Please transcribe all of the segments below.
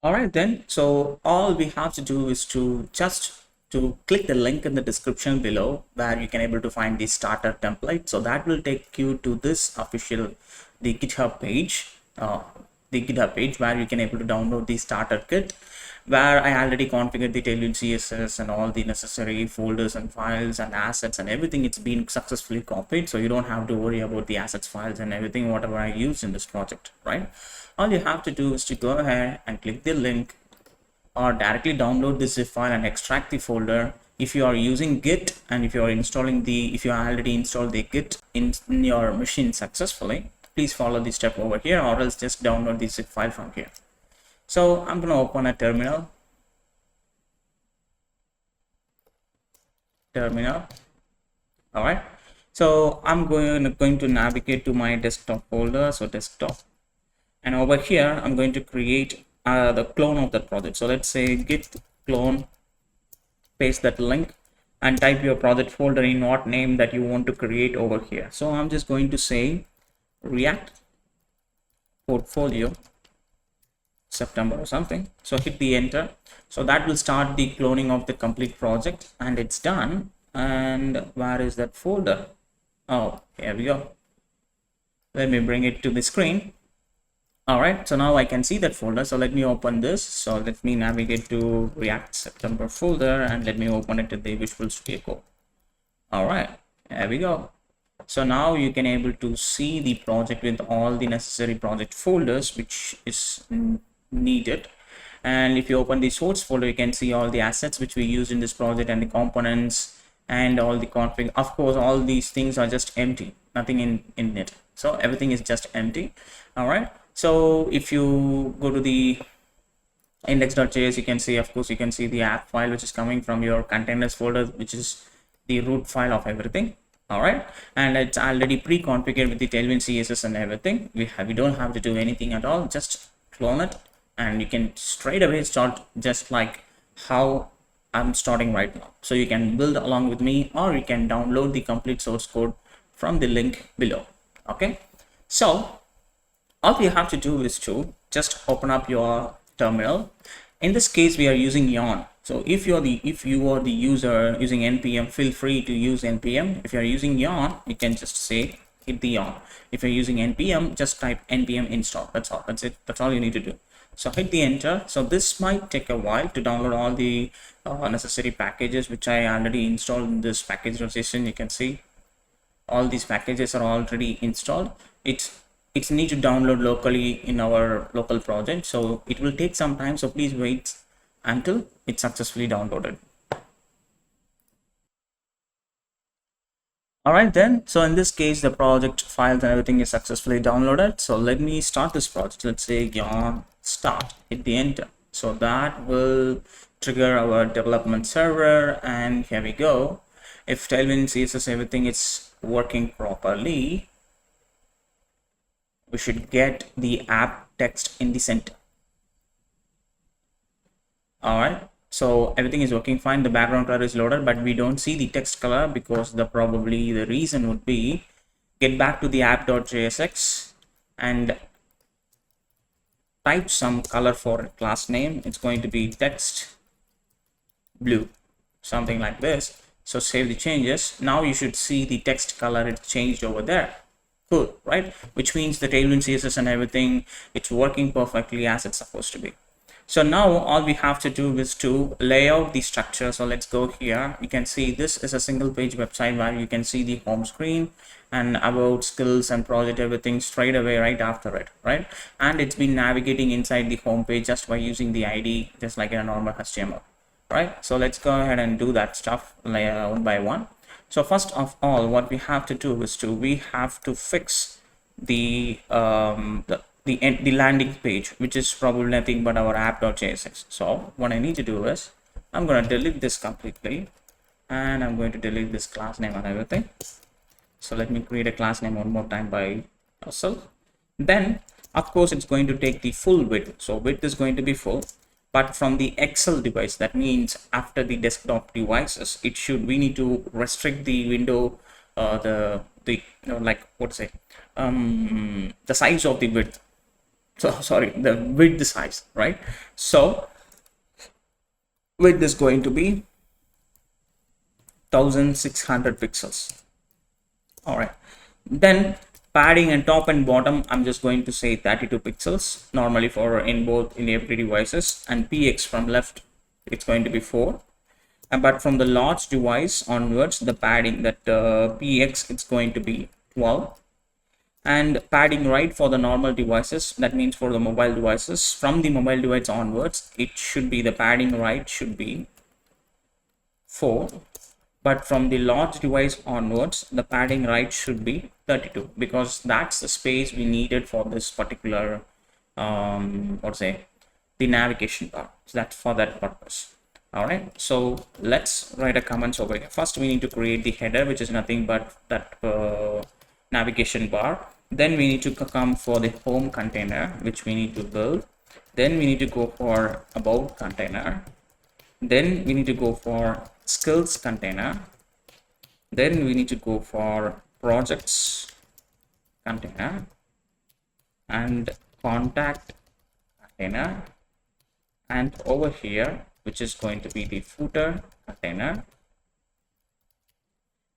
All right then, so all we have to do is to just to click the link in the description below where you can able to find the starter template. So that will take you to this official the GitHub page, where you can able to download the starter kit, where I already configured the Tailwind CSS and all the necessary folders and files and assets and everything. It's been successfully copied, so you don't have to worry about the assets files and everything whatever I use in this project, right? All you have to do is to go ahead and click the link or directly download the zip file and extract the folder. If you are using Git and if you are already installed the Git in your machine successfully, please follow the step over here, or else just download the zip file from here. So I'm going to open a terminal. All right. So I'm going to navigate to my desktop folder. So desktop. And over here, I'm going to create the clone of that project. So let's say git clone, paste that link and type your project folder in what name that you want to create over here. So I'm just going to say React portfolio September or something. So hit the enter. So that will start the cloning of the complete project, and it's done. And where is that folder? Oh, here we go. Let me bring it to the screen. All right, so now I can see that folder. So let me open this. So let me navigate to React September folder and let me open it to the Visual Studio Code. All right, there we go. So now you can able to see the project with all the necessary project folders which is needed. And if you open the source folder, you can see all the assets which we used in this project and the components and all the config. Of course, all these things are just empty, nothing in it. So everything is just empty. All right. So if you go to the index.js, you can see, of course, you can see the app file which is coming from your containers folder, which is the root file of everything. All right, and it's already pre-configured with the Tailwind CSS and everything. We don't have to do anything at all. Just clone it, and you can straight away start just like how I'm starting right now. So you can build along with me, or you can download the complete source code from the link below. Okay, so all you have to do is to just open up your terminal. In this case, we are using yarn. So if you are the user using npm, feel free to use npm. If you are using yarn, you can just say hit the yarn. If you're using npm, just type npm install. That's all. That's it. That's all you need to do. So hit the enter. So this might take a while to download all the necessary packages which I already installed in this package session. You can see all these packages are already installed. It's need to download locally in our local project, so it will take some time, so please wait until it's successfully downloaded. All right then, so in this case the project files and everything is successfully downloaded. So let me start this project. Let's say yarn start, hit the enter. So that will trigger our development server, and here we go. If Tailwind CSS everything is working properly, we should get the app text in the center. All right, so everything is working fine. The background color is loaded, but we don't see the text color because probably the reason would be, get back to the app.jsx and type some color for class name. It's going to be text blue, something like this. So save the changes. Now you should see the text color, it changed over there. Cool, right? Which means the Tailwind CSS and everything, it's working perfectly as it's supposed to be. So now all we have to do is to lay out the structure. So let's go here. You can see this is a single page website where you can see the home screen and about, skills and project, everything straight away right after it, right? And it's been navigating inside the home page just by using the ID, just like in a normal HTML, right? So let's go ahead and do that stuff one by one. So first of all, what we have to do is we have to fix the landing page, which is probably nothing but our app.jsx. So what I need to do is I'm going to delete this completely, and I'm going to delete this class name and everything. So let me create a class name one more time by yourself. Then of course it's going to take the full width. So width is going to be full, but from the Excel device, that means after the desktop devices, we need to restrict the window, the size of the width. so sorry, the width size, right? So width is going to be 1600 pixels. All right, then padding and top and bottom, I'm just going to say 32 pixels normally for in every devices, and px from left, it's going to be 4. But from the large device onwards, the padding that px, it's going to be 12. And padding right for the normal devices, that means for the mobile devices, from the mobile device onwards, it should be, the padding right should be 4. But from the large device onwards, the padding right should be 32, because that's the space we needed for this particular the navigation bar. So that's for that purpose. All right, so let's write a comments over here. First we need to create the header, which is nothing but that navigation bar. Then we need to come for the home container, which we need to build. Then we need to go for about container. Then we need to go for skills container. Then we need to go for projects container and contact container, and over here, which is going to be the footer container.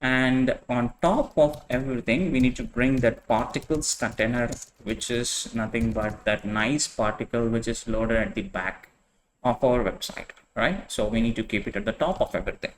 And on top of everything, we need to bring that particles container, which is nothing but that nice particle which is loaded at the back of our website, right? So we need to keep it at the top of everything.